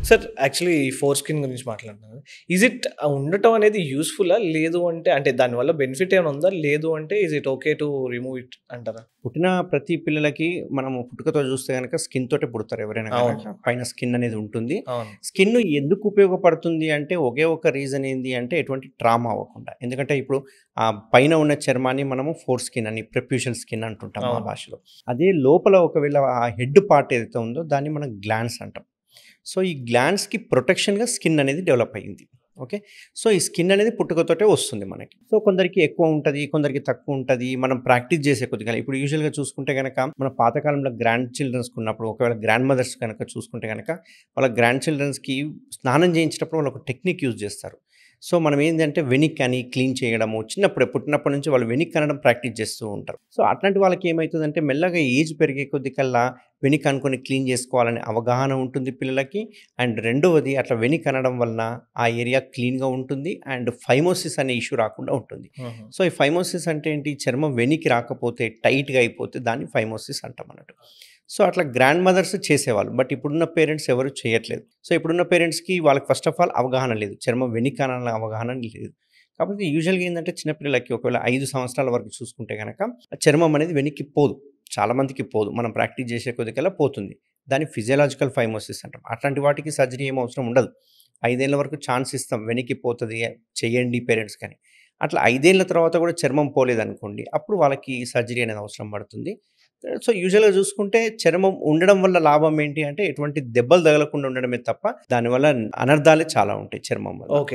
Sir actually ఈ four skin గురించి మాట్లాడుతున్నాను. ఈజ్ ఇట్ ఉండటం అనేది యూజ్‌ఫుల్లా? లేదు అంటే దానివల్ల బెనిఫిట్ ఏమైనా ఉందా? లేదు అంటే is it okay to remove it అంటారా? పుట్టిన ప్రతి పిల్లలకి మనము పుట్టుకతో చూస్తే గనక స్కిన్ తోటే పుడతారు ఎవరైనా అవును. గనక. పైన స్కిన్ అనేది ఉంటుంది. అవును. స్కిన్ ఎందుకు ఉపయోగపడుతుంది అంటే ఒకే ఒక రీజన్ ఏంది అంటే ఎటువంటి ట్రామా అవ్వకుండా. ఎందుకంటే ఇప్పుడు పైన ఉన్న చర్మాన్ని మనము ఫోర్ స్కిన్ అని ప్రెప్యూషల్ స్కిన్ అంటుంటాం మా అవును. భాషలో. అదే లోపల ఒకవేళ ఆ హెడ్ పార్ట్ ఏదైతే ఉందో దాన్ని మనం గ్లాండ్స్ అంటాం. సో, ఈ గ్లాండ్స్‌కి ప్రొటెక్షన్‌గా స్కిన్ అనేది డెవలప్ అయ్యింది. ఓకే. సో, ఈ స్కిన్ అనేది పుట్టుకతోటే వస్తుంది మనకి. సో, కొందరికి ఎక్కువ ఉంటది, కొందరికి తక్కువ ఉంటది. మనం ప్రాక్టీస్ చేసే కొద్దిగా ఇప్పుడు యూజువల్‌గా చూసుకుంటే గనక మన పాతకాలంలో గ్రాండ్ చిల్డ్రన్స్‌కి ఉన్నప్పుడు ఒకవేళ గ్రాండ్ మదర్స్ గనక చూసుకుంటే గనక వాళ్ళ గ్రాండ్ చిల్డ్రన్స్‌కి స్నానం చేయించేటప్పుడు వాళ్ళు ఒక టెక్నిక్ యూజ్ చేస్తారు. సో, మనం ఏందంటే వెనిక్ అని క్లీన్ చేయడము చిన్నప్పుడే పుట్టినప్పటి నుంచి వాళ్ళు వెనిక్ అనడం ప్రాక్టీస్ చేస్తూ ఉంటారు. సో, అట్లాంటి వాళ్ళకి ఏమైతదంటే మెల్లగా ఏజ్ పెరిగే కొద్ది కల్లా వెనిక్ అనుకోని క్లీన్ చేసుకోవాలనే అవగాహన ఉంటుంది పిల్లలకి. అండ్ రెండవది అట్లా వెనిక్ అనడం వలన ఆ ఏరియా క్లీన్‌గా ఉంటుంది. అండ్ ఫైమోసిస్ అనే ఇష్యూ రాకుండా ఉంటుంది. హుహు. సో, ఈ ఫైమోసిస్ అంటే ఏంటి? చర్మం వెనక్కి రాకపోతే టైట్‌గా అయిపోతే దాన్ని ఫైమోసిస్ అంటాం అన్నట్టు. సో, అట్లా గ్రాండ్ మదర్స్ చేసేవాళ్ళు. బట్ ఇప్పుడున్న పేరెంట్స్ ఎవరు చేయట్లేదు. సో, ఇప్పుడున్న పేరెంట్స్‌కి వాళ్ళకి ఫస్ట్ ఆఫ్ ఆల్ అవగాహన లేదు. చర్మం వెనక్కి అనాలన్న అవగాహన లేదు. కాకపోతే యూజువల్‌గా ఏందంటే చిన్న పిల్లలకి ఒకవేళ 5 సంవత్సరాల వరకు చూసుకుంటే గనక చర్మం అనేది వెనక్కి పోదు. చాలా మందికి పోదు. మనం ప్రాక్టీస్ చేసే కొద్దికల్లా పోతుంది. దాన్ని ఫిజియోలాజికల్ ఫైమోసిస్ అంటాం. అట్లాంటి వాటికి సర్జరీ ఏం అవసరం ఉండదు. 5 ఏళ్ల వరకు ఛాన్స్ ఇస్తాం. వెనక్కి పోతది చేయండి పేరెంట్స్ కానీ. అట్లా 5 ఏళ్ల తర్వాత కూడా చర్మం పోలేదనుకోండి, అప్పుడు వాళ్ళకి సర్జరీ అనేది అవసరం పడుతుంది. సో, యూజువల్‌గా చూసుకుంటే చర్మం ఉండడం వల్ల లాభం ఏంటి అంటే ఎటువంటి దెబ్బలు తగలకుండా ఉండడమే తప్ప దానివల్ల అనర్థాలే చాలా ఉంటాయి చర్మం వల్ల. ఓకే.